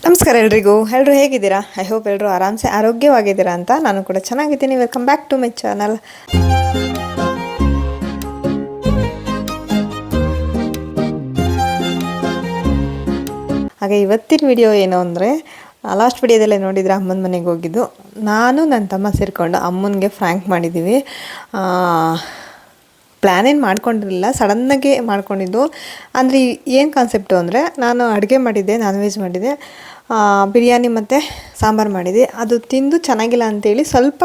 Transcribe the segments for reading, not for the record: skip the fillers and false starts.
ನಮಸ್ಕಾರ ಎಲ್ಲರಿಗೂ ಹೇಗಿದ್ದೀರಾ? ಐ ಹೋಪ್ ಎಲ್ಲರೂ ಆರಾಮ್ಸೆ ಆರೋಗ್ಯವಾಗಿದ್ದೀರಾ ಅಂತ. ನಾನು ಕೂಡ ಚೆನ್ನಾಗಿದ್ದೀನಿ. Welcome back to my channel. ಹಾಗೆ ಇವತ್ತಿನ ವಿಡಿಯೋ ಏನು ಅಂದರೆ, ಲಾಸ್ಟ್ ವಿಡಿಯೋದಲ್ಲೇ ನೋಡಿದರೆ ಅಮ್ಮನ ಮನೆಗೆ ಹೋಗಿದ್ದು. ನಾನು ನನ್ನ ತಮ್ಮ ಸೇರಿಕೊಂಡು ಅಮ್ಮನಿಗೆ ಫ್ರ್ಯಾಂಕ್ ಮಾಡಿದ್ದೀವಿ. ಪ್ಲ್ಯಾನ್ ಏನು ಮಾಡ್ಕೊಂಡಿರಲಿಲ್ಲ, ಸಡನ್ನಾಗೆ ಮಾಡ್ಕೊಂಡಿದ್ದು. ಅಂದರೆ ಏನು ಕಾನ್ಸೆಪ್ಟು ಅಂದರೆ, ನಾನು ಅಡುಗೆ ಮಾಡಿದ್ದೆ, ನಾನ್ ವೆಜ್ ಮಾಡಿದ್ದೆ, ಬಿರಿಯಾನಿ ಮತ್ತು ಸಾಂಬಾರು ಮಾಡಿದ್ದೆ. ಅದು ತಿಂದು ಚೆನ್ನಾಗಿಲ್ಲ ಅಂತೇಳಿ ಸ್ವಲ್ಪ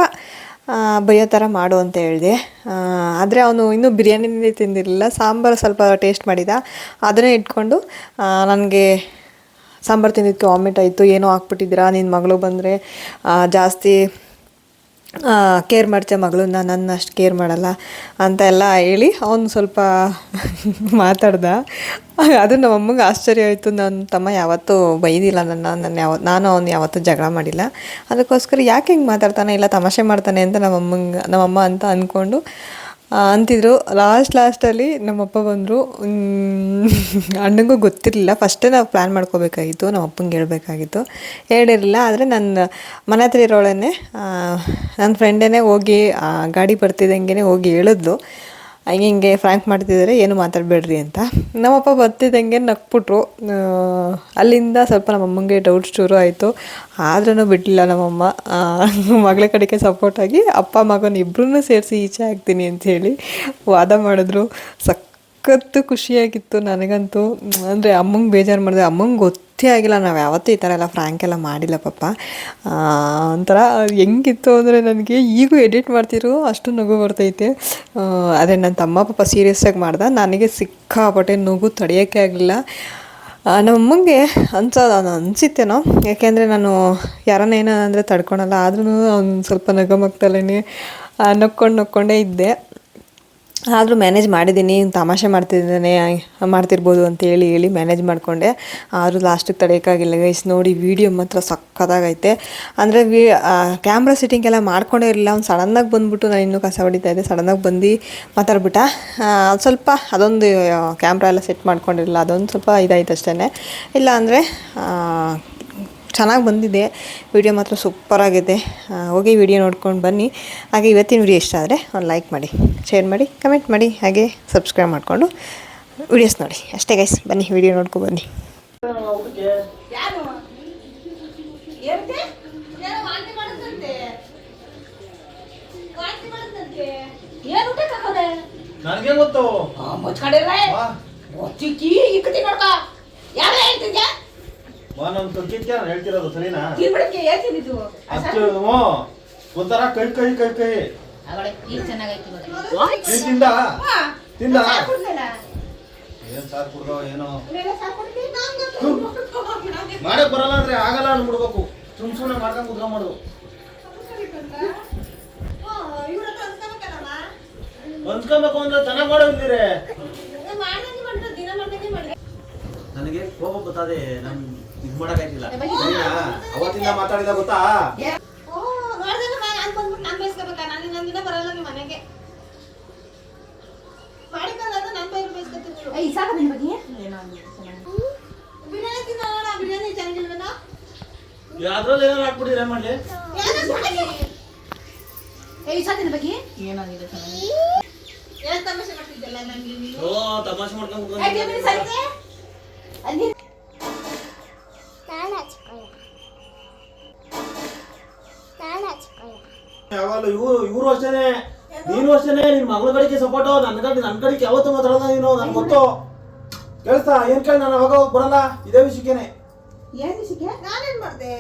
ಬೈಯೋ ಥರ ಮಾಡು ಅಂತ ಹೇಳಿದೆ. ಆದರೆ ಅವನು ಇನ್ನೂ ಬಿರಿಯಾನಿನೇ ತಿಂದಿರಲಿಲ್ಲ, ಸಾಂಬಾರು ಸ್ವಲ್ಪ ಟೇಸ್ಟ್ ಮಾಡಿದ. ಅದನ್ನೇ ಇಟ್ಕೊಂಡು ನನಗೆ ಸಾಂಬಾರು ತಿಂದಿದ್ದಕ್ಕೆ ವಾಮಿಟ್ ಆಯಿತು, ಏನೋ ಹಾಕ್ಬಿಟ್ಟಿದ್ದೀರಾ, ನಿನ್ನ ಮಗಳು ಬಂದರೆ ಜಾಸ್ತಿ ಕೇರ್ ಮಾಡ್ತೆ ಮಗಳನ್ನ, ನನ್ನ ಅಷ್ಟು ಕೇರ್ ಮಾಡಲ್ಲ ಅಂತ ಎಲ್ಲ ಹೇಳಿ ಅವನು ಸ್ವಲ್ಪ ಮಾತಾಡ್ದ. ಅದು ನಮ್ಮ ಅಮ್ಮಗೆ ಆಶ್ಚರ್ಯ ಆಯಿತು. ನನ್ನ ತಮ್ಮ ಯಾವತ್ತೂ ಬೈದಿಲ್ಲ ನಾನು ಅವನು ಯಾವತ್ತೂ ಜಗಳ ಮಾಡಿಲ್ಲ. ಅದಕ್ಕೋಸ್ಕರ ಯಾಕೆ ಹಿಂಗೆ ಮಾತಾಡ್ತಾನೆ, ಇಲ್ಲ ತಮಾಷೆ ಮಾಡ್ತಾನೆ ಅಂತ ನಮ್ಮಮ್ಮ ಅಂತ ಅಂದ್ಕೊಂಡು ಅಂತಿದ್ರು. ಲಾಸ್ಟಲ್ಲಿ ನಮ್ಮಪ್ಪ ಬಂದರು. ಅಣ್ಣಂಗೂ ಗೊತ್ತಿರಲಿಲ್ಲ. ಫಸ್ಟೇ ನಾವು ಪ್ಲ್ಯಾನ್ ಮಾಡ್ಕೋಬೇಕಾಗಿತ್ತು, ನಮ್ಮ ಅಪ್ಪಂಗೆ ಹೇಳ್ಬೇಕಾಗಿತ್ತು, ಹೇಳಿರಲಿಲ್ಲ. ಆದರೆ ನನ್ನ ಮನೆ ಹತ್ರ ಇರೋಳೇ ನನ್ನ ಫ್ರೆಂಡೇ ಹೋಗಿ ಗಾಡಿ ಬರ್ತಿದ್ದಂಗೆ ಹೋಗಿ ಹೇಳಿದ್ಲು, ಹಿಂಗೆ ಫ್ರ್ಯಾಂಕ್ ಮಾಡ್ತಿದ್ದಾರೆ, ಏನು ಮಾತಾಡಬೇಡ್ರಿ ಅಂತ. ನಮ್ಮಪ್ಪ ಬರ್ತಿದ್ದಂಗೆ ನಕ್ಬಿಟ್ರು. ಅಲ್ಲಿಂದ ಸ್ವಲ್ಪ ನಮ್ಮಮ್ಮಂಗೆ ಡೌಟ್ ಶುರು ಆಯಿತು. ಆದ್ರೂ ಬಿಡಲಿಲ್ಲ ನಮ್ಮಮ್ಮ. ಮಗಳ ಕಡೆಗೆ ಸಪೋರ್ಟಾಗಿ ಅಪ್ಪ ಮಗನ ಇಬ್ಬರೂ ಸೇರಿಸಿ ಈಚೆ ಹಾಕ್ತೀನಿ ಅಂಥೇಳಿ ವಾದ ಮಾಡಿದ್ರು. ಸಖತ್ತು ಖುಷಿಯಾಗಿತ್ತು ನನಗಂತೂ. ಅಂದರೆ ಅಮ್ಮಂಗೆ ಬೇಜಾರು ಮಾಡಿದೆ. ಅಮ್ಮಂಗೆ ಗೊತ್ತೇ ಆಗಿಲ್ಲ, ನಾವು ಯಾವತ್ತೂ ಈ ಥರ ಎಲ್ಲ ಫ್ರ್ಯಾಂಕ್ ಎಲ್ಲ ಮಾಡಿಲ್ಲ ಪಾಪ. ಒಂಥರ ಹೆಂಗಿತ್ತು ಅಂದರೆ, ನನಗೆ ಈಗೂ ಎಡಿಟ್ ಮಾಡ್ತಿರೋ ಅಷ್ಟು ನಗು ಬರ್ತೈತೆ. ಅದೇ ನನ್ನ ತಮ್ಮ ಪಾಪ ಸೀರಿಯಸ್ಸಾಗಿ ಮಾಡ್ದೆ, ನನಗೆ ಸಿಕ್ಕಾಪಟ್ಟೆ ನಗು ತಡೆಯೋಕ್ಕೆ ಆಗಲಿಲ್ಲ. ನಮ್ಮಮ್ಮಂಗೆ ಅನಿಸಿತ್ತೇನೋ, ಯಾಕೆಂದರೆ ನಾನು ಯಾರನ್ನ ಏನಂದರೆ ತಡ್ಕೊಳಲ್ಲ. ಆದ್ರೂ ಅವ್ನು ಸ್ವಲ್ಪ ನಗಮಗ್ತಲೇ ನಕ್ಕೊಂಡೇ ಇದ್ದೆ. ಆದರೂ ಮ್ಯಾನೇಜ್ ಮಾಡಿದ್ದೀನಿ. ತಮಾಷೆ ಮಾಡ್ತಿರ್ಬೋದು ಅಂತ ಹೇಳಿ ಮ್ಯಾನೇಜ್ ಮಾಡಿಕೊಂಡೆ. ಆದರೂ ಲಾಸ್ಟಿಗೆ ತಡೆಯೋಕ್ಕಾಗಿಲ್ಲ ಗೈಸ್. ನೋಡಿ ವಿಡಿಯೋ ಮಾತ್ರ ಸಕ್ಕತ್ತಾಗೈತೆ. ಅಂದರೆ ಕ್ಯಾಮ್ರಾ ಸೆಟ್ಟಿಂಗ್ ಎಲ್ಲ ಮಾಡ್ಕೊಂಡೇ ಇರಲಿಲ್ಲ. ಅವ್ನು ಸಡನ್ನಾಗಿ ಬಂದುಬಿಟ್ಟು, ನಾನು ಇನ್ನೂ ಕಸ ಹೊಡಿತಾಯಿದ್ದೆ, ಸಡನ್ನಾಗಿ ಬಂದು ಮಾತಾಡ್ಬಿಟ್ಟ. ಸ್ವಲ್ಪ ಅದೊಂದು ಕ್ಯಾಮ್ರಾ ಎಲ್ಲ ಸೆಟ್ ಮಾಡ್ಕೊಂಡಿರಲಿಲ್ಲ, ಅದೊಂದು ಸ್ವಲ್ಪ ಇದಾಯ್ತು ಅಷ್ಟೇ. ಇಲ್ಲ ಅಂದರೆ ಚೆನ್ನಾಗಿ ಬಂದಿದೆ. ವಿಡಿಯೋ ಮಾತ್ರ ಸೂಪರಾಗಿದೆ. ಹೋಗಿ ವಿಡಿಯೋ ನೋಡ್ಕೊಂಡು ಬನ್ನಿ. ಹಾಗೆ ಇವತ್ತಿನ ವಿಡಿಯೋ ಇಷ್ಟ ಆದರೆ ಒಂದು ಲೈಕ್ ಮಾಡಿ, ಶೇರ್ ಮಾಡಿ, ಕಮೆಂಟ್ ಮಾಡಿ, ಹಾಗೆ ಸಬ್ಸ್ಕ್ರೈಬ್ ಮಾಡಿಕೊಂಡು ವಿಡಿಯೋಸ್ ನೋಡಿ. ಅಷ್ಟೇ ಗೈಸ್, ಬನ್ನಿ ವಿಡಿಯೋ ನೋಡ್ಕೊಂಡು ಬನ್ನಿ. ನನಗೆ ಗೊತ್ತು. ಹೇಳ್ತಿರೋದು ಸರಿನಾ? ಒಂಥರ ಕೈ ತಿಂದ ಏನ್ ಸಾರ್ ಕುಡ್ದೋ ಏನೋ ಮಾಡಕ್ ಬರಲ್ಲ ಅಂದ್ರೆ ಆಗಲ್ಲ ಅನ್ಬಿಡ್ಬೇಕು. ಸುಮ್ನೆ ಮಾಡ್ಕೊಂಡ್ ಕುದ್ರಾ ಮಾಡುದು. ಅನ್ಸ್ಕೊಬೇಕು ಅಂದ್ರೆ ಚೆನ್ನಾಗ್ ಮಾಡೋದಿದ್ದೀರಿ. ನನಗೆ ಕೋಪ ಬರ್ತದೆ, ನನ್ ಇದ್ ಮಾಡಕ್ಕಾಯ್ತಿಲ್ಲ. ಅವತ್ತಿಂದ ಮಾತಾಡಿದ ಗೊತ್ತಾ? ಅದ್ರಲ್ಲಿ ಏನಾರು ಹಾಕ್ಬಿಟ್ಟಿದ್ರೆ ಮಾಡ್ಲಿ. ತಮಾಷೆ ಮಾಡ್ಕೊಂಡು ಯಾವಾಗ ಇವರು ಅಷ್ಟೇನೆ, ನೀನು ಅಷ್ಟೇನೆ. ನಿನ್ ಮಗಳ ಕಡೆಗೆ ಸಪೋರ್ಟ್, ನನ್ನ ಕಡೆಗೆ ಯಾವತ್ತೂ ಮಾತಾಡೋದ ನೀನು. ನನ್ಗೆ ಗೊತ್ತು. ಕೇಳ್ತಾ ಏನ್ ಕೇಳಿ, ನಾನು ಅವಾಗ ಬರಲ್ಲ ಇದೇ ವಿಷಯಕ್ಕೇನೆ. ಏನ್ ವಿಷಯಕ್ಕೆ? ನಾನೇನ್ ಮಾಡ್ದೆ?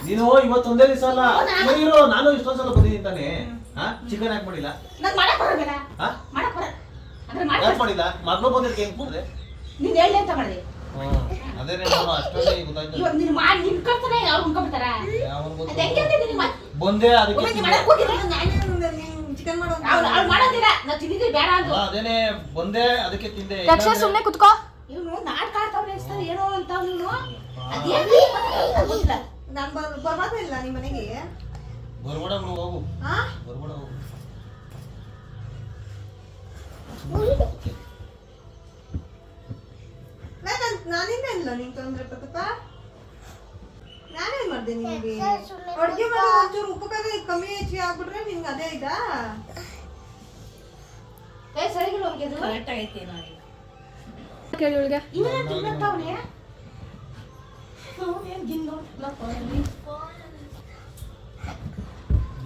ನೀನು ಇವತ್ತೊಂದೇ ದಿವಸ ಅಲ್ಲ, ನಾನು ಇಷ್ಟೊಂದ್ಸಲ ಬಂದಿದ್ದೀನಿ ತಾನೆ. ಚಿಕನ್ ಯಾಕೆ ಮಾಡಿಲ್ಲ? ಯಾಕೆ ಮಾಡಿಲ್ಲ? ಮಗಳು ಬಂದಿದ್ದಕ್ಕೆ ಹೆಂಗ್ ಮಾಡಿದೆ? ಅದೇನೆ ಅಷ್ಟೊಂದೇ ಗೊತ್ತಾಯ್ತು. ಬಂದೆ ಅದಕ್ಕೆ ಅದೇನೆ ಬಂದೆ ಅದಕ್ಕೆ ತಿಂದೆ. ಸುಮ್ಮನೆ ಕುತ್ಕೋ. ಏನೋ ಅಂತ ನಾನು ಬರೋದೇ ಇಲ್ಲ ನಿಮ್ಮ ಮನೆಗೆ. ಬರ್ಬೇಡ ಹೋಗು, ಆ ಬರ್ಬೇಡ ಹೋಗು. ನಾನಿಂದ ಇಲ್ಲ ನಿಂಗೆ ತೊಂದ್ರೆ ಪತ್ತಪ್ಪ. ನಾನೇನ್ ಮಾಡ್ದೆ ನಿಮಗೆ? ಅಡ್ಗೆ ಮಾಡೋ ಒಂಚೂರು ಉಪ್ಪು ಕಾಯಿ ಕಮ್ಮಿ ಹೆಚ್ಚಿಗೆ ಆಗ್ಬಿಟ್ರೆ ನಿನ್ಗೆ ಅದೇ ಇದಾ? ಸರಿಗಿಲ್ಲ ಹೋಗಿ ಅದು ಕರೆಕ್ಟ್ ಆಗೈತಿ ನೋಡಿ. ಕೇಳಿ ಒಳಗೆ ಇವನೇ ತಿನ್ನತ್ತಾವನೆ. ಅವನೇನ್ ಗಿಂದು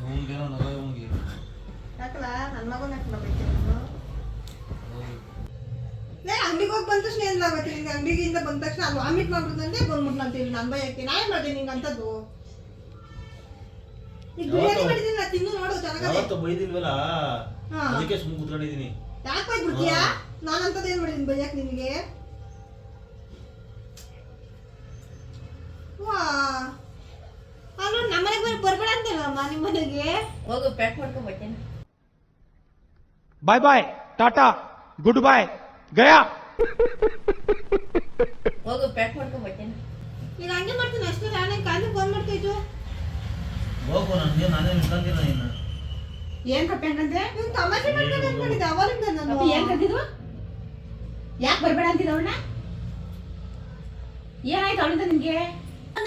ಇವಂಗೇನೋ ನಗ ಇವಂಗೆ. ಯಾಕಲ್ಲ ನನ್ನ ಮಗನ ಯಾಕಲ್ಲ ಬೈತೀನಿ ಲೇ ಅಂಗಡಿಗೆ ಹೋಗಿ ಬಂದ ತಕ್ಷಣ ಏನ್ ಆಗತ್ತೆ ನಿಂಗೆ? ಅಂಗಡಿಗಿಂದ ಬಂದ ತಕ್ಷಣ ಅದು ವಾಮಿಟ್ ಮಾಡ್ಬಿಡ್ದಂತೆ ಬಂದ್ಬಿಟ್ನಂತೀವಿ ನಾನು ಬೈಯಕ್ಕೆ. ನಾ ಏನ್ ಮಾಡಿದೆ ನಿಂಗೆ ಅಂತದ್ದು? ಈಗ ಬಿರಿಯಾನಿ ಮಾಡಿದ್ದೀನಿ ನಾ ತಿನ್ನು ನೋಡು ಚೆನ್ನಾಗದೆ. ಯಾವತ್ತು ಬೈದಿಲ್ವಲ್ಲ ಅದಕ್ಕೆ ಸುಮ್ಮನೆ ಕೂತ್ಕೊಂಡಿದ್ದೀನಿ. ಯಾಕೆ ಬೈದ್ಬಿಡ್ತೀಯಾ? ನಾನಂತದ್ದು ಏನ್ ಮಾಡಿದ್ದೀನಿ ಬೈಯಕ್ಕೆ ನಿನಗೆ? ವಾ ಅಲ್ಲ ನಮ್ಮನೆಗೆ ಬರ್ಬೇಡ ಅಂತಲ್ಲಮ್ಮ ನಿಮ್ಮ ಮನೆಗೆ. ಹೋಗು ಪ್ಯಾಕ್ ಮಾಡ್ಕೊಂಡು ಬರ್ತೀನಿ. Bye bye ta ta goodbye गया. ಹೋಗು ಪ್ಯಾಕ್ ಮಾಡ್ಕೊಂಡು ಬರ್ತೀನಿ. ಈಗ ಹಂಗೆ ಮಾಡ್ತೀನಿ ಅಷ್ಟೇ. ನಾನೇ ಕಾಲಿಗೆ ಫೋನ್ ಮಾಡ್ತಾಯಿದ್ದು. ಹೋಗು, ನನಗೆ ನಾನೇ ನಿಂತ್ಕೊಂಡಿಲ್ಲ ಇನ್ನು. ಏನ್ ಕಪ್ಪೆ ಹಂಗಂದ್ರೆ ನೀನು ತಮಾಷೆ ಮಾಡ್ಕೊಂಡು ಅನ್ಕೊಂಡಿದ್ದೆ ಅವರಿಂದ ನಾನು. ಅಪ್ಪಿ ಏನ್ ಕದ್ದಿದ್ರು? ಯಾಕೆ ಬರ್ಬೇಡ ಅಂತಿದ್ದ ಅವಳನ್ನ? ಏನಾಯ್ತು ಅವಳಿಂದ ನಿಮ್ಗೆ?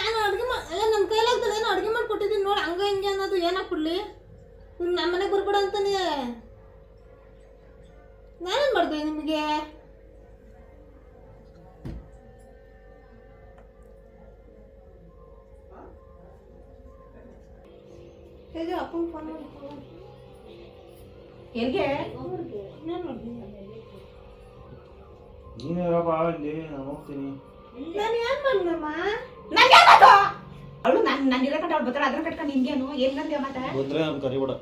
ನಾನು ಅಡುಗೆ ಅಲ್ಲ ನಮ್ಮ ಕೈಲಾಗ್ದಲ್ಲ ಏನೋ ಅಡುಗೆ ಮಾಡಿಕೊಟ್ಟಿದ್ದೀನಿ ನೋಡಿ ಹಂಗ ಹಿಂಗೆ ಅನ್ನೋದು ಏನಾಗ್ಬಿಡ್ಲಿ? ನಮ್ಮ ಮನೆಗೆ ಬರ್ಬೇಡ ಅಂತಾನೆ ನಾನೇನು ಮಾಡ್ದೆ ನಿಮಗೆ? ಅಪ್ಪನ ಫೋನ್ ಎಲ್ಗೆ? ಏನು ಮಾಡ್ತೀನಿ ನೀನೇ ಇರಪ್ಪ ಇಲ್ಲಿ, ನಾನು ಹೋಗ್ತೀನಿ. ನಾನು ಏನು ಮಾಡ್ದಮ್ಮ? ನಂಗೆ ಅವಳು ನಾನು ಇರಕಂತ ಅವಳು ಬರ್ತಾಳೆ ಅದ್ರ ಕಟ್ಕೊಂಡು ನಿನ್ಗೇನು ಏನ್ಗಂತೀವ ಮಾತಾ? ಬಂದ್ರೆ ನಾನು ಕರಿಬೇಡ.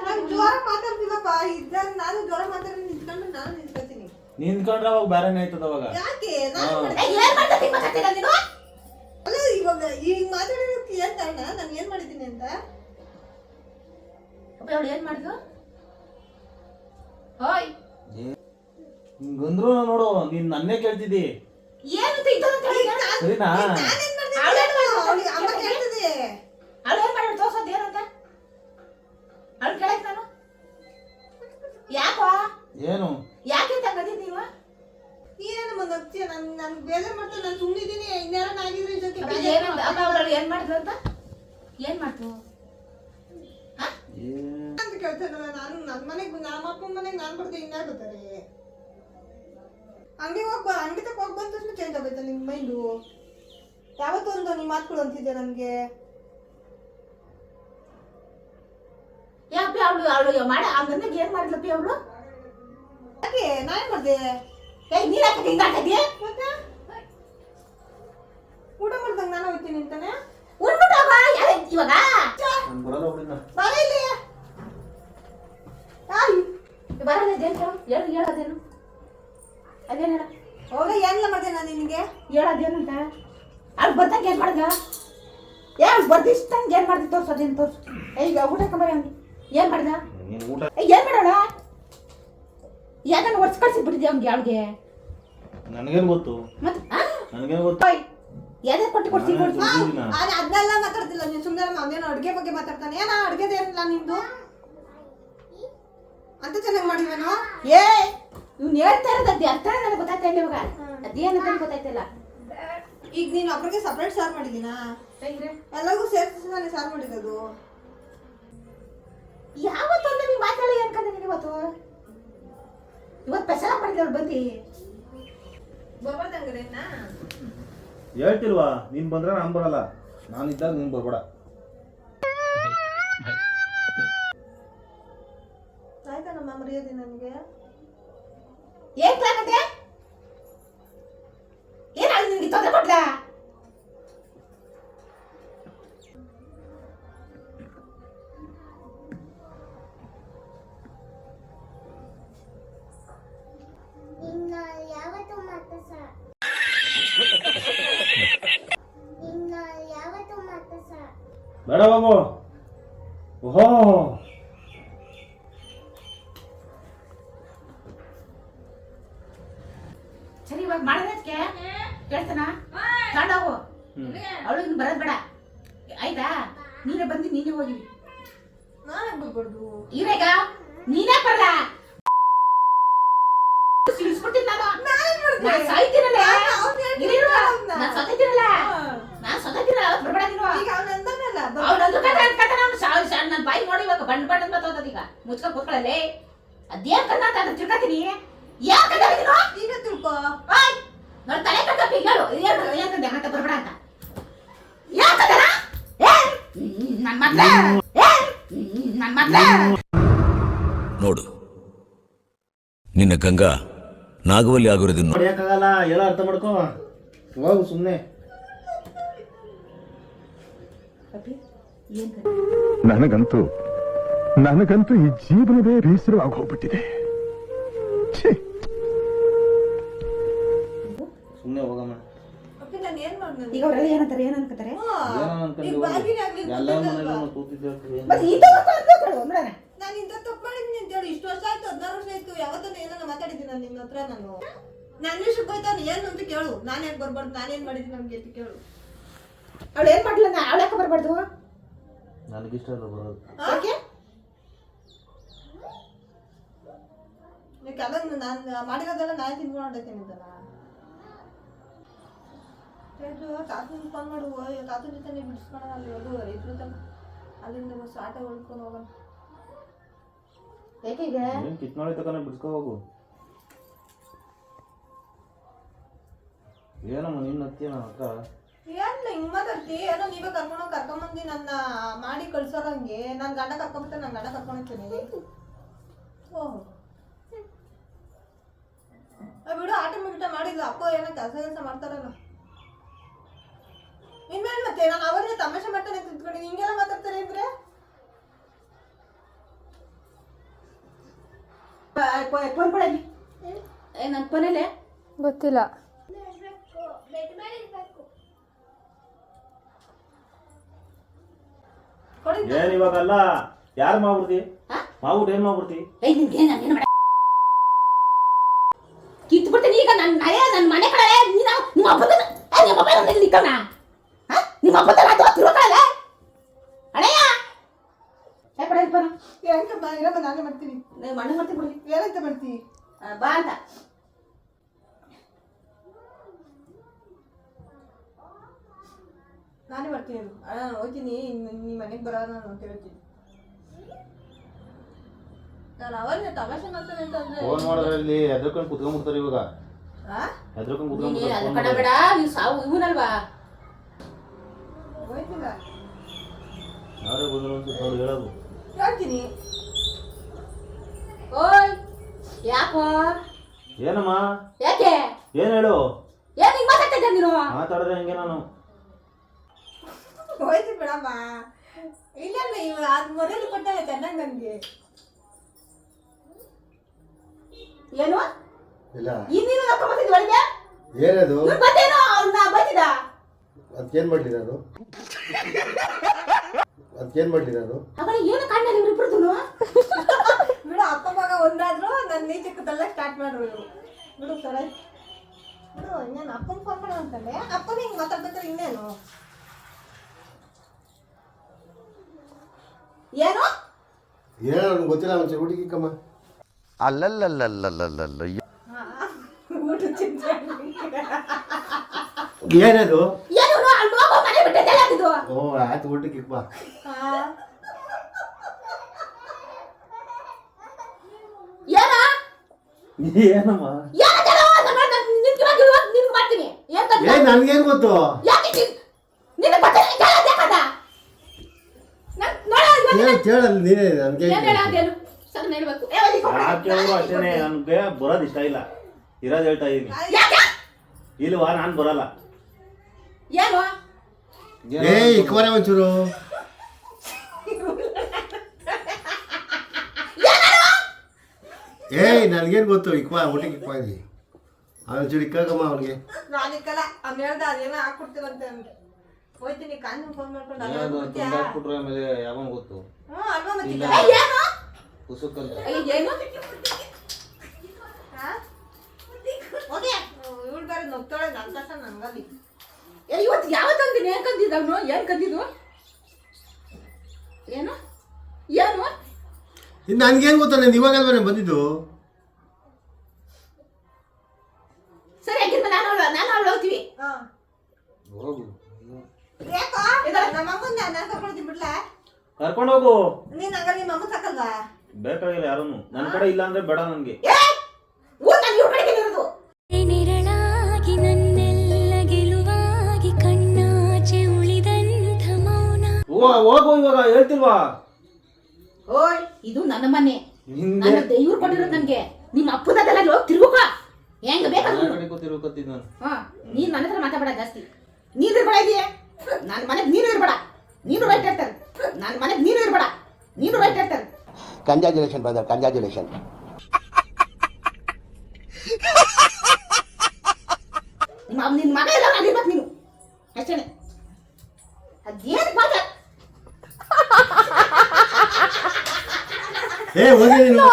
ನಾನು ಜೋರ ಮಾತಾಡ್ತೀನಪ್ಪ. ಇದ್ದಾಗ ನಾನು ಜೋರ ಮಾತಾಡಿ ನಿಂತ್ಕೊಂಡು ನಾನು ನಿಂತ್ಕೊತೀನಿ. ನಿಂತ್ಕೊಂಡ್ರೆ ಅವಾಗ ಬೇರೆನೇ ಆಯ್ತದ ಅವಾಗ. ಯಾಕೆ ನಾನು ಏನ್ ಮಾಡ್ತಾ ಮಾತಾಡ್ತೀರ ನೀನು? ಅಲ್ಲ ಇವಾಗ ಈಗ ಮಾತಾಡೋದಕ್ಕೆ ಏನ್ ಕಾರಣ? ನಾನು ಏನ್ ಮಾಡಿದ್ದೀನಿ ಅಂತ? ಅವಳು ಏನ್ ಮಾಡಿದ್ಲು? ಹೋಯ್ ಹಿಂಗಂದ್ರು ನೋಡು, ನೀನ್ ನನ್ನೇ ಕೇಳ್ತಿದ್ದಿ ಏನಂತ ಇದ್ದದಂತ ಹೇಳಿದ? ಸರಿನಾ? ನಾನೇನ್ ಮಾಡ್ತೀನಿ? ಅವ್ಳಿಗೆ ಅಮ್ಮ ಕೇಳ್ತಿದೆ. ಅವಳು ಏನ್ ಮಾಡಿ ತೋರ್ಸೋದು ಏನಂತ ಅವಳು ಕೇಳಕ್ ನಾನು ಯಾಕೋ ಏನು ಯಾಕೆ ತಂಗದಿ ನೀವು? ನೀನೇನು ಮುಂದೆ ಹೋಗ್ತೀಯ? ನನ್ಗೆ ಬೇಜಾರು ಮಾಡ್ತಾರೆ. ನಾನು ಸುಮ್ಮನಿದ್ದೀನಿ. ಇನ್ಯಾರನ್ನ ಆಗಿದ್ರೆ ಇದಕ್ಕೆ ಏನಂತ ಅವಳು ಏನ್ ಮಾಡಿದ್ಲು ಅಂತ? ಏನ್ ಮಾಡ್ತು ಅಂತ ಕೇಳ್ತಾರಲ್ಲ. ನಾನು ನನ್ನ ಮನೆಗೆ ನಮ್ಮ ಅಪ್ಪನ ಮನೆಗೆ ನಾನು ಬರ್ತೀನಿ. ಇನ್ಯಾರು ಬರ್ತಾರೆ? ಅಂಗಡಿ ತಕ್ಕ ಹೋಗಿ ಬಂದ ತಕ್ಷಣ ಚೇಂಜ್ ಆಗೋಯ್ತಾ ನಿಮ್ಮ ಮೈಂಡು? ಯಾವತ್ತೊಂದು ನೀ ಮಾತುಗಳು ಅಂತಿದ್ದೆ ನನಗೆ. ಯಾಕೆ ಅವಳು ಮಾಡ ಹಂಗಂದಾಗ ಏನ್ ಮಾಡಿದ್ಲಪ್ಪಿ ಅವಳು? ಯಾಕೆ ನಾ ಏನ್ ಮಾಡ್ದೆ? ಏಯ್ ನೀನ್ ಯಾಕೆ ಹಿಂಗ ಹಾಕದ್ಯಾ? ಮತ್ತೆ ಊಟ ಮಾಡ್ದಂಗ ನಾನು ಹೋಗ್ತೀನಿ ಅಂತಾನೆ ಉಳ್ಬಿಟ್ಟು ಇವಾಗ ನಾನು ಬರಲ್ಲ ಬಿಡಿನ. ಬರ ಇಲ್ಲಿ. ಬರೋದೇನು ಹೇಳೋದೇನು? ಅದೇನ ಹೋಗ ಏನಿಲ್ಲ ಮಾಡ್ದೆ ನಾನು ನಿನಗೆ. ಹೇಳೋದೇನಂತ ಅವ್ಳು ಬರ್ದಂಗೆ ಏನ್ ಮಾಡ್ದ? ಬರ್ದಿಷ್ಟಂಗೆ ಏನ್ ಮಾಡ್ದಿ ತೋರ್ಸೋದೇನು ತೋರ್ಸು. ಈಗ ಊಟ ಕಂಬರಿ ಹಂಗೆ ಏನ್ ಮಾಡ್ದ? ನೀನು ಊಟ ಏನ್ ಮಾಡೋಣ? ಯಾಕಂದ್ರೆ ಒಡ್ಸ್ ಕಳ್ಸಿಬಿಟ್ಟಿದ್ಯ ಅವ್ನಿಗೆ ಅವಳಿಗೆ? ನನಗೇನು ಗೊತ್ತು? ಮತ್ತೆ ನನಗೇನು ಗೊತ್ತು? ಯಾವ್ದು ಕೊಡ್ಸಿ ಅದನ್ನೆಲ್ಲ ಮಾತಾಡ್ತಿಲ್ಲ ನೀನು. ಸುಮ್ಮನೆ ಅವನೇನು ಅಡುಗೆ ಬಗ್ಗೆ ಮಾತಾಡ್ತಾನೆ. ಏನಾ ಅಡುಗೆದೇನಿಲ್ಲ ನಿಂದು ಅಂತ ಚೆನ್ನಾಗಿ ಮಾಡಿವೇನೋ? ಏ ಇವ್ನು ಹೇಳ್ತಾ ಇರೋದು ಅರ್ಥ ನನಗೆ ಗೊತ್ತಾಗ್ತಾ ಇಲ್ಲ ಇವಾಗ. ಅದೇನಂತ ಗೊತ್ತಾಯ್ತಿಲ್ಲ. ಈಗ ನೀನು ಒಬ್ಬರಿಗೆ ಸಪ್ರೇಟ್ ಸಾರು ಮಾಡಿದ್ದೀನಾ? ಎಲ್ಲರಿಗೂ ಸೇರಿಸಿ ನಾನು ಸಾರು ಮಾಡಿರೋದು. ಯಾವತ್ತೊಂದು ನೀವು ಮಾತಾಡಿ ಅನ್ಕೊಂಡೆ ನೀನು ಇವತ್ತು ಸ್ಪೆಷಲ್ ಮಾಡಿದವ್ರು ಬಂದು ಬರ್ಬಾರ್ದಂಗ್ರೆ ಹೇಳ್ತಿಲ್ವಾ? ನೀನ್ ಬಂದ್ರೆ ನಾನು ಬರಲ್ಲ. ನಾನಿದ್ದಾಗ ನೀನ್ ಬರ್ಬೇಡ. ಆಯ್ತಾ ನಮ್ಮ ಮರ್ಯಾದೆ ನನಗೆ? ಏನ್ ಕ್ಲಾಕತ್ತೆ? ಏನಾಗ ನಿನ್ಗೆ ತೊಂದರೆ ಕೊಡ್ಲಾ? ಬೇಡ ಬಾಬು. ಓಹೋ ಸರಿ ಇವಾಗ ಮಾಡೋದಕ್ಕೆ ಕೇಳ್ತಾನ ತಗೊಂಡೋಗು. ಅವಳು ಬರೋದ್ ಬೇಡ ಆಯ್ತಾ? ನೀನೇ ಬಂದು ನೀನೇ ಹೋಗಿವಿ. ನಾನೇ ಬರ್ಬಾರ್ದು. ಈಗ ನೀನೇ ಬರಲ್ಲ. ಸಿಗಿಸ್ಬಿಡ್ತೀನಿ ನಾನು. ನಾನು ಸಾಯ್ತೀನಲ್ಲ. ನಾನು ಸತ್ತೈತೀನಲ್ಲ. ನಾನು ಸತ್ತೈತೀನಲ್ಲ. ಅವತ್ತು ಬರ್ಬೇಡ ನೀನು. ಈಗ ಅವನಂದನಲ್ಲ. ಅವನಂದು ಕತೆ ಅವ್ನು ನನ್ನ ಬಾಯಿ ನೋಡಿ ಇವಾಗ ಬಣ್ಣ ಬಣ್ಣ ಬರ್ತದ. ಈಗ ಮುಚ್ಕೊಂಡು ಕೂತ್ಕೊಳ್ಳಲೆ. ಅದೇನ್ ಕನ್ನ ಅಂತ ಅದನ್ನ ತಿಳ್ಕೊತೀನಿ. ಯಾಕೆ ಕತೆ ನೀನು? ಈಗ ತಿಳ್ಕೊ. ಓಯ್ ನೋಡಿ ತಲೆ ಕಟ್ಟಪ್ಪಿ ಹೇಳು. ಏನ್ ಕಂದೆ ಹಂಗಂತ ಬರ್ಬೇಡ ಅಂತ. ಯಾಕೆ ಕತೆನ? ನನ್ನ ಮಕ್ಕಳ ನನ್ನ ಮಕ್ಕಳ ನೋಡು, ನಿನ್ನ ಗಂಗಾ ನಾಗವಲ್ಲಿ ಆಗಿರೋದನ್ನು ಹೊಡಿಯಕ್ಕಾಗಲ್ಲ. ಎಲ್ಲ ಅರ್ಥ ಮಾಡ್ಕೋ. ಹೋಗು ಸುಮ್ಮನೆ. ನನಗಂತೂ ಈ ಜೀವನವೇ ಬೇಸರವಾಗಿ ಹೋಗ್ಬಿಟ್ಟಿದೆ. ಸುಮ್ಮನೆ ಹೋಗಮ್ಮ. ಅಪ್ಪಿ ನಾನು ಏನ್ ಮಾಡ್ದೆ? ಈಗ ಅವರೆಲ್ಲ ಏನಂತಾರೆ ಏನ್ ಅನ್ಕೋತಾರೆ? ಈಗ ಬಾಗಿನೇ ಆಗ್ಲಿ ಎಲ್ಲ ಗೊತ್ತಿಲ್ಲಲ್ವಾ? ಮನೆಯಲ್ಲೂ ಕೂತಿದ್ದೆ. ಮತ್ತೆ ಈ ತರ ಅಂದ್ಕೊಳ್ಳು ನೋಡೋಣ. ನಾನು ಇಂಥ ತಪ್ಪು ಮಾಡಿದ್ದೀನಿ ಅಂತ ಹೇಳಿ ಇಷ್ಟು ವರ್ಷ ಆಯ್ತು, 16 ವರ್ಷ ಆಯ್ತು. ಯಾವತ್ತೂ ಏನಾನ ಮಾತಾಡಿದ್ದೀನಿ ನಾನು ನಿನ್ನ ಹತ್ರ. ನನ್ನ ವಿಷಯಕ್ಕೆ ಹೋಯ್ತಾನೆ ಏನು ಅಂತ ಕೇಳು. ನಾನು ಯಾಕೆ ಬರ್ಬಾರ್ದು? ನಾನೇನ್ ಮಾಡಿದ್ದೀನಿ ನಮ್ಗೆ ಅಂತ ಕೇಳು. ಅವಳು ಏನ್ ಮಾಡ್ಲಿಲ್ಲ, ಅವಳು ಯಾಕೆ ಬರ್ಬಾರ್ದು? ನನಗಿಷ್ಟ ಇಲ್ಲ ಬರೋದು. ಯಾಕೆ? ಅದನ್ನು ನಾನು ಮಾಡಿರೋದೆಲ್ಲ ನಾನು ತಿನ್ಕೊಂಡಿರ್ತೀನಿ ಅಂತಲ್ಲ. ತಾತನ ಫೋನ್ ಮಾಡುವ, ತಾತನ ಜೊತೆ ಬಿಡಿಸ್ಕೊಳ್ಳೋಣ. ಅಲ್ಲಿ ಹೋಗುವ ಇದ್ರು ತನಕ ಅಲ್ಲಿಂದ ಬಸ್ ಆಟೋ ಹೊಡ್ಕೊಂಡು ಹೋಗೋಣ. ಯಾಕೆ ಈಗ ನೀನು ಕಿತ್ನಾಳಿ ತಗೊಂಡು ಬಿಡ್ಸ್ಕೊ ಹೋಗು. ಏನಮ್ಮ ನಿನ್ನ ಹತ್ತಿ ನನ್ನ ಹತ್ರ ಏನಿಲ್ಲ ಹಿಂಗ್ ಮಾತಾಡ್ತಿ. ಏನೋ ನೀವೇ ಕರ್ಕೊಂಬಂದು ನನ್ನ ಮಾಡಿ ಕಳ್ಸೋರಂಗೆ. ನಾನು ಗಂಡ ಕರ್ಕೊಂಬಿಟ್ಟೆ, ನಾನು ಗಂಡ ಕರ್ಕೊಂಡೋಗ್ತೀನಿ. ಓಹ್ ಬಿಡು, ಆಟ ಮುಗಿಟ ಮಾಡಿಲ್ಲ. ಅಪ್ಪ ಏನೋ ಕೆಲಸ ಮಾಡ್ತಾರಲ್ಲ ಇನ್ಮೇಲೆ. ಮತ್ತೆ ನಾನು ಅವರೇ ತಮಾಷೆ ಮಾಡ್ತಾನೆ ತಿಳ್ಕೊಂಡಿದ್ದೀನಿ. ಹಿಂಗೆಲ್ಲ ಮಾತಾಡ್ತಾರೆ ಅಂದ್ರೆ ಫೋನ್ ಕೊಡಲಿ. ನನ್ನ ಫೋನಲ್ಲಿ ಗೊತ್ತಿಲ್ಲ. ಏನ್ ಇವಾಗಲ್ಲ. ಯಾರು ಮಾಡ್ಬಿಡ್ತಿ? ಮಾಡ್ಬಿಟ್ಟು ಏನ್ ಮಾಡ್ಬಿಡ್ತಿ? ಕಿತ್ಬಿಡ್ತೀನಿ ಈಗ. ನನ್ನ ಮನೆ ಕಡೆ ನೀನು ನಿಮ್ಮ ಹಬ್ಬದ ನಿಕ್ಕವನ ನಿಮ್ಮ ಹಬ್ಬದ ತಿರುಗಲ್ಲ ಅಣ್ಣಯ್ಯ. ಯಾಕಡೆ ಇರ್ಬಾರ ಏನಂತ ಇರಮ್ಮ, ನಾನೇ ಮಾಡ್ತೀನಿ. ಮಣ್ಣು ಮಾಡ್ತೀನಿ ಬಿಡಿ. ಏನಂತ ಮಾಡ್ತೀನಿ? ಬಾ ಅಂತ. ನಾನೇ ಮಾಡ್ತೀನಿ. ನಾನು ಹೋಗ್ತೀನಿ, ನಿಮ್ಮ ಮನೆಗೆ ಬರೋಣ ಅಂತ ಹೇಳ್ತೀನಿ. ನಾನು ಅವರೇ ತಮಾಷೆ ಮಾಡ್ತಾನೆ ಅಂತಂದ್ರೆ ಫೋನ್ ಮಾಡೋದ್ರಲ್ಲಿ ಹೆದರ್ಕೊಂಡು ಕುತ್ಕೊಂಡ್ಬಿಡ್ತಾರೆ ಇವಾಗ. ಹೆದರ್ಕೊಂಡು ಕುತ್ಕೊಂಡ್ಬಿಡ್ತಾರೆ. ಬೇಡ ನೀವು ಸಾವು ಇವನಲ್ವಾ? ಹೋಯ್ತಿಲ್ಲ. ಯಾರೇ ಬಂದ್ರು ಅಂತ ಅವ್ರು ಹೇಳೋದು. ಹೇಳ್ತೀನಿ. ಓಯ್ ಯಾಕೋ? ಏನಮ್ಮ? ಯಾಕೆ? ಏನ್ ಹೇಳು? ಏನ್ ಹಿಂಗ್ ಮಾತಾಡ್ತಾ ಇದ್ದೆ ನೀನು? ಮಾತಾಡಿದ್ರೆ ಹಂಗೆ ನಾನು. ಹೋಯ್ತು ಬಿಡಮ್ಮ. ಇಲ್ಲ ಇವ ಅದು ಮೊದಲು ಕೊಟ್ಟಾಗ ಚೆನ್ನಾಗಿ ನನಗೆ. ಏನು ಇಲ್ಲ ಇನ್ನೇನು ಹಾಕೊಂಡ್ಬಂದಿದ್ದು ಒಳಗೆ? ಏನದು? ಬಂದೇನೋ ಅವ್ನ ಬೈತಿದ್ದ. ಅದಕ್ಕೇನ್ ಮಾಡ್ಲಿ ನಾನು? ಅದಕ್ಕೇನ್ ಮಾಡ್ಲಿ ನಾನು? ಅವಳ ಏನು ಕಾಣ್ಣ ನಿಮ್ಮಿಬ್ರದ್ದು? ಬಿಡು, ಅಪ್ಪ ಮಗ ಒಂದಾದ್ರು ನನ್ನ ನೀಚಕ್ಕದೆಲ್ಲ ಸ್ಟಾರ್ಟ್ ಮಾಡ್ರು ಇವರು. ಬಿಡು ಸರ ಬಿಡು. ಇನ್ನೇನು ಅಪ್ಪನ ಫೋನ್ ಮಾಡೋ ಅಂತಂದೆ. ಅಪ್ಪನ ಹಿಂಗೆ ಮಾತಾಡ್ಬೇಕಾದ್ರೆ ಇನ್ನೇನು? ಏನು ಏನೋ ನನಗೆ ಗೊತ್ತಿಲ್ಲ. ಒಂಚೂರು ಹುಡುಗಿ ಕಿಕ್ಕಮ್ಮ. ಅಲ್ಲಲ್ಲಲ್ಲಲ್ಲಲ್ಲಲ್ಲ ಊಟ ಚಿಂತೆ. ಏನದು? ಏನು ಅಲ್ಲಿ ಹೋಗೋ ಮನೆ ಬಿಟ್ಟಿದ್ದೆಲ್ಲ ಇದು. ಓ ಆಯ್ತು, ಊಟ ಕಿಕ್ಕ. ಏನ ಏನಮ್ಮ? ನಿನ್ಗೆ ಮಾಡ್ತೀನಿ. ಏ ನನ್ಗೇನ್ ಗೊತ್ತು? ನಿನ್ನ ಬಟ್ಟೆ ಯಾಕದ ಕೇಳಲ್ಲ ನೀನೇ. ನನ್ಗೆ ಯಾಕೆ ಅಷ್ಟೇನೆ. ನನ್ಗೆ ಬರೋದು ಇಷ್ಟ ಇಲ್ಲ. ಇರೋದು ಹೇಳ್ತಾ ಇದೀನಿ. ಇಲ್ವಾ? ನಾನು ಬರಲ್ಲ. ಏನು ಏ ಇಕ್ವರೆ ಒಂಚೂರು. ಏಯ್ ನನ್ಗೇನ್ ಗೊತ್ತು? ಇಕ್ವಾ ಊಟಕ್ಕೆ ಇಕ್ವಾ ಇಲ್ಲಿ. ಒಂಚೂರು ಇಕ್ಕಮ್ಮ ಅವ್ನಿಗೆ. ನಾನು ಇಕ್ಕಲ್ಲ. ಅವ್ನು ಹೇಳ್ದ ಅದೇನೋ ಹಾಕ್ಕೊಡ್ತೀವಂತೆ ಅಂದೆ. ಹೋಯ್ತೀನಿ. ಕಾಂಜನ್ ಫೋನ್ ಮಾಡ್ಕೊಂಡು ತುಂಡಾಕ್ಬಿಟ್ರೆ ಆಮೇಲೆ ಯಾವಾಗ ಗೊತ್ತು? ಅಲ್ವಾ ಮತ್ತೆ ಇಲ್ಲ. ಏನು ಪುಸ್ತಕಂತ ಏನು ಇವಳು ಬೇರೆ ನಗ್ತಾಳೆ. ನನ್ನ ಕಷ್ಟ ನಂಗಲ್ಲಿ. ಇವತ್ತು ಯಾವತ್ತಂದಿನ ಏನ್ ಕಂದಿದ್ದ ಅವನು? ಏನ್ ಕಂದಿದ್ದು? ಇನ್ನು ನನ್ಗೇನು ಗೊತ್ತಾ ನಾನು ಇವಾಗಲ್ವೇ ಬಂದಿದ್ದು. ಸರಿ ಆಗಿರ್ಮ ನಾನು ಅವಳು ಹೋಗ್ತೀವಿ. ಹೋಗು ನಮ್ಮಮ್ಮನ ನಾನು ಕರ್ಕೊಳ್ತೀನಿ ಬಿಡ್ಲಾ? ಕರ್ಕೊಂಡು ಹೋಗು. ನೀನ್ ಹಂಗ ನಿಮ್ಮ ಅಮ್ಮ ಸಾಕಲ್ವಾ? ಬೇಕಾಗಿಲ್ಲ ಯಾರನ್ನು. ನನ್ನ ಕಡೆ ಇಲ್ಲ ಅಂದ್ರೆ ಬೇಡ ನನಗೆ. ನಾನು ಇವ್ರ ಕಡೆಗೆ ಇರೋದು. ನಿರಳಾಗಿ ನನ್ನೆಲ್ಲ ಗೆಲುವಾಗಿ ಕಣ್ಣಾಚೆ ಉಳಿದಂಥ ಮೌನ. ಹೋಗು ಇವಾಗ ಹೇಳ್ತಿಲ್ವಾ? ಓಯ್ ಇದು ನನ್ನ ಮನೆ. ನಿಂದೆ ನನ್ನ ಇವ್ರು ಕೊಟ್ಟಿರೋದು ನನಗೆ. ನಿಮ್ಮ ಅಪ್ಪನದೆಲ್ಲ ಹೋಗಿ ತಿರುಗುಕ ಹೆಂಗ ಬೇಕಾದ್ರೆ ಕಡೆ ತಿರುಗತ್ತೀನಿ ನಾನು. ನೀನ್ ನನ್ನ ಹತ್ರ ಮಾತಾಡಬೇಡ ಜಾಸ್ತಿ. ನೀನು ಇರ್ಬೇಡ ಇದೆಯೇ ನನ್ನ ಮನೆಗೆ. ನೀನು ಇರ್ಬೇಡ. ನೀನು ರೈಟ್ ಇರ್ತಾರೆ. ನನ್ನ ಮನೆಗೆ ನೀನು ಇರ್ಬೇಡ. ನೀನು ರೈಟ್ ಇರ್ತಾರೆ. Congratulation brother, congratulation. ನಿನ್ನ ಮಗ ಎಲ್ಲ ಅದಿರ್ಬೇಕು ನೀನು ಅಷ್ಟೇನೆ. ಅದೇನು ಬಾಗ ಹೋಗಿ ನೀನು.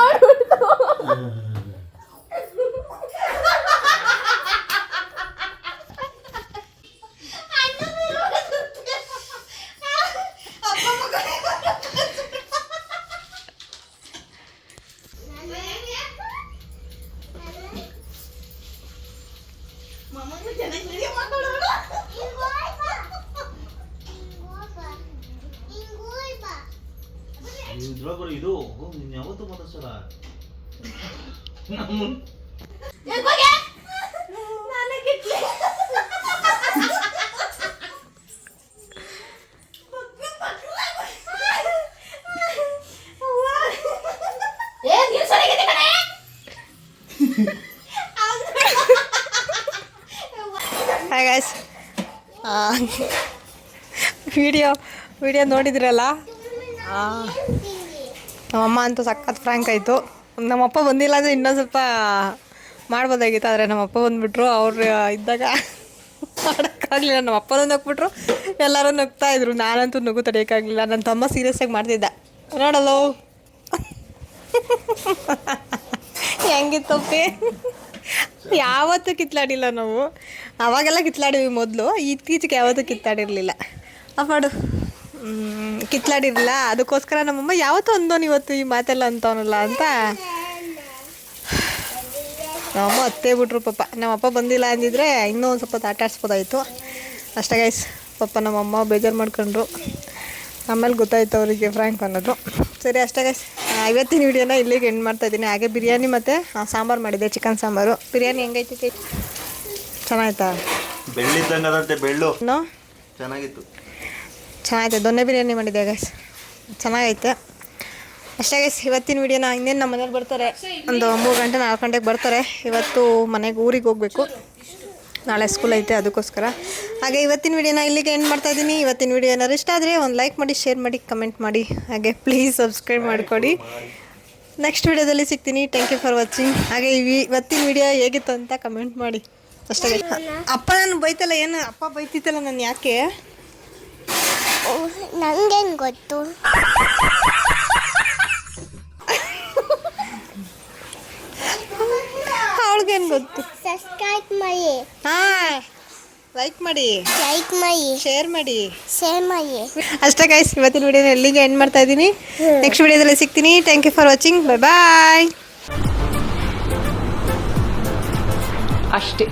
ಇದು ನೀನ್ ಯಾವತ್ತೂ ಮಾತಾಡ್ಸಲ್ಲ. ಹಾಯ್ ಗೈಸ್, ವಿಡಿಯೋ ನೋಡಿದ್ರಲ್ಲ. ನಮ್ಮಮ್ಮ ಅಂತೂ ಸಖತ್ ಫ್ರ್ಯಾಂಕ್ ಆಯಿತು. ನಮ್ಮಪ್ಪ ಬಂದಿಲ್ಲ ಅಂದರೆ ಇನ್ನೊಂದು ಸ್ವಲ್ಪ ಮಾಡ್ಬೋದಾಗಿತ್ತು. ಆದರೆ ನಮ್ಮಪ್ಪ ಬಂದುಬಿಟ್ರು. ಅವ್ರು ಇದ್ದಾಗ ಮಾಡೋಕ್ಕಾಗಲಿಲ್ಲ. ನಮ್ಮ ಅಪ್ಪನೂ ನಗ್ಬಿಟ್ರು, ಎಲ್ಲರೂ ನಗ್ತಾಯಿದ್ರು. ನಾನಂತೂ ನಗು ತಡೆಯೋಕ್ಕಾಗಲಿಲ್ಲ. ನನ್ನ ತಮ್ಮ ಸೀರಿಯಸ್ಸಾಗಿ ಮಾಡ್ತಿದ್ದ. ನೋಡಲ್ಲೋ ಹೆಂಗಿತ್ತಪ್ಪಿ. ಯಾವತ್ತೂ ಕಿತ್ಲಾಡಿಲ್ಲ ನಾವು. ಅವಾಗೆಲ್ಲ ಕಿತ್ಲಾಡಿವಿ ಮೊದಲು, ಇತ್ತೀಚೆಗೆ ಯಾವತ್ತೂ ಕಿತ್ತಾಡಿರಲಿಲ್ಲ. ಅಪ್ಪಾಡು ಕಿತ್ಲಾಡಿರಲಿಲ್ಲ. ಅದಕ್ಕೋಸ್ಕರ ನಮ್ಮಮ್ಮ ಯಾವತ್ತೂ ಅಂದೋನು ಇವತ್ತು ಈ ಮಾತೆಲ್ಲ ಅಂತವನಲ್ಲ ಅಂತ ನಮ್ಮಮ್ಮ ಅತ್ತೇ ಬಿಟ್ರು. ಪಾಪ ನಮ್ಮಪ್ಪ ಬಂದಿಲ್ಲ ಅಂದಿದ್ರೆ ಇನ್ನೂ ಒಂದು ಸ್ವಲ್ಪ ಆಟ ಆಡಿಸ್ಬೋದಾಯಿತು. ಅಷ್ಟೇ ಗೈಸ್, ಪಾಪ ನಮ್ಮಮ್ಮ ಬೇಜಾರು ಮಾಡ್ಕೊಂಡ್ರು. ಆಮೇಲೆ ಗೊತ್ತಾಯ್ತು ಅವರಿಗೆ ಫ್ರ್ಯಾಂಕ್ ಅನ್ನೋದು. ಸರಿ ಅಷ್ಟೇ ಗೈಸ್, ಇವತ್ತಿನ ವಿಡಿಯೋನ ಇಲ್ಲಿಗೆ ಎಂಡ್ ಮಾಡ್ತಾಯಿದ್ದೀನಿ. ಹಾಗೆ ಬಿರಿಯಾನಿ ಮತ್ತು ಸಾಂಬಾರು ಮಾಡಿದ್ದೆ, ಚಿಕನ್ ಸಾಂಬಾರು. ಬಿರಿಯಾನಿ ಹೆಂಗೈತಿ? ಚೆನ್ನಾಯ್ತಾ? ಬೆಳ್ಳಿದ್ದಂಗದಂತೆ ಬೆಳ್ಳು ಇನ್ನೂ ಚೆನ್ನಾಗಿತ್ತು. ಚೆನ್ನಾಗೈತೆ. ದೊನ್ನೆ ಬಿರಿಯಾನಿ ಮಾಡಿದ್ದೆ ಗೈಸ್, ಚೆನ್ನಾಗೈತೆ. ಅಷ್ಟೇ ಗೈಸ್, ಇವತ್ತಿನ ವಿಡಿಯೋನ ಇನ್ನೇನು ನಮ್ಮ ಮನೇಲಿ ಬರ್ತಾರೆ. ಒಂದು 3 ಗಂಟೆ 4 ಗಂಟೆಗೆ ಬರ್ತಾರೆ. ಇವತ್ತು ಮನೆಗೆ ಊರಿಗೆ ಹೋಗಬೇಕು, ನಾಳೆ ಸ್ಕೂಲ್ ಐತೆ, ಅದಕ್ಕೋಸ್ಕರ. ಹಾಗೆ ಇವತ್ತಿನ ವಿಡಿಯೋನ ಇಲ್ಲಿಗೆ ಎಂಡ್ ಮಾಡ್ತಾಯಿದ್ದೀನಿ. ಇವತ್ತಿನ ವಿಡಿಯೋ ಏನಾದ್ರು ಇಷ್ಟ ಆದರೆ ಒಂದು ಲೈಕ್ ಮಾಡಿ, ಶೇರ್ ಮಾಡಿ, ಕಮೆಂಟ್ ಮಾಡಿ. ಹಾಗೆ ಪ್ಲೀಸ್ ಸಬ್ಸ್ಕ್ರೈಬ್ ಮಾಡಿಕೊಡಿ. ನೆಕ್ಸ್ಟ್ ವಿಡಿಯೋದಲ್ಲಿ ಸಿಗ್ತೀನಿ. Thank you for watching. ಹಾಗೆ ಇವತ್ತಿನ ವಿಡಿಯೋ ಹೇಗಿತ್ತು ಅಂತ ಕಮೆಂಟ್ ಮಾಡಿ. ಅಷ್ಟೇ. ಅಪ್ಪ ನಾನು ಬೈತಲ್ಲ, ಏನು ಅಪ್ಪ ಬೈತಿತ್ತಲ್ಲ ನಾನು ಯಾಕೆ? ನಂಗೇನು ಗೊತ್ತು? ಅವಳಿಗೇನು ಗೊತ್ತು? ಸಬ್ಸ್ಕ್ರೈಬ್ ಮಾಡಿ, ಹಾಂ ಲೈಕ್ ಮಾಡಿ, ಶೇರ್ ಮಾಡಿ. ಅಷ್ಟೇ ಗೈಸ್, ಇವತ್ತಿನ ವಿಡಿಯೋನ ಎಲ್ಲಿಗೆ ಎಂಡ್ ಮಾಡ್ತಾ ಇದ್ದೀನಿ. ನೆಕ್ಸ್ಟ್ ವಿಡಿಯೋದಲ್ಲಿ ಸಿಗ್ತೀನಿ. Thank you for watching. Bye bye. ಅಷ್ಟೇ.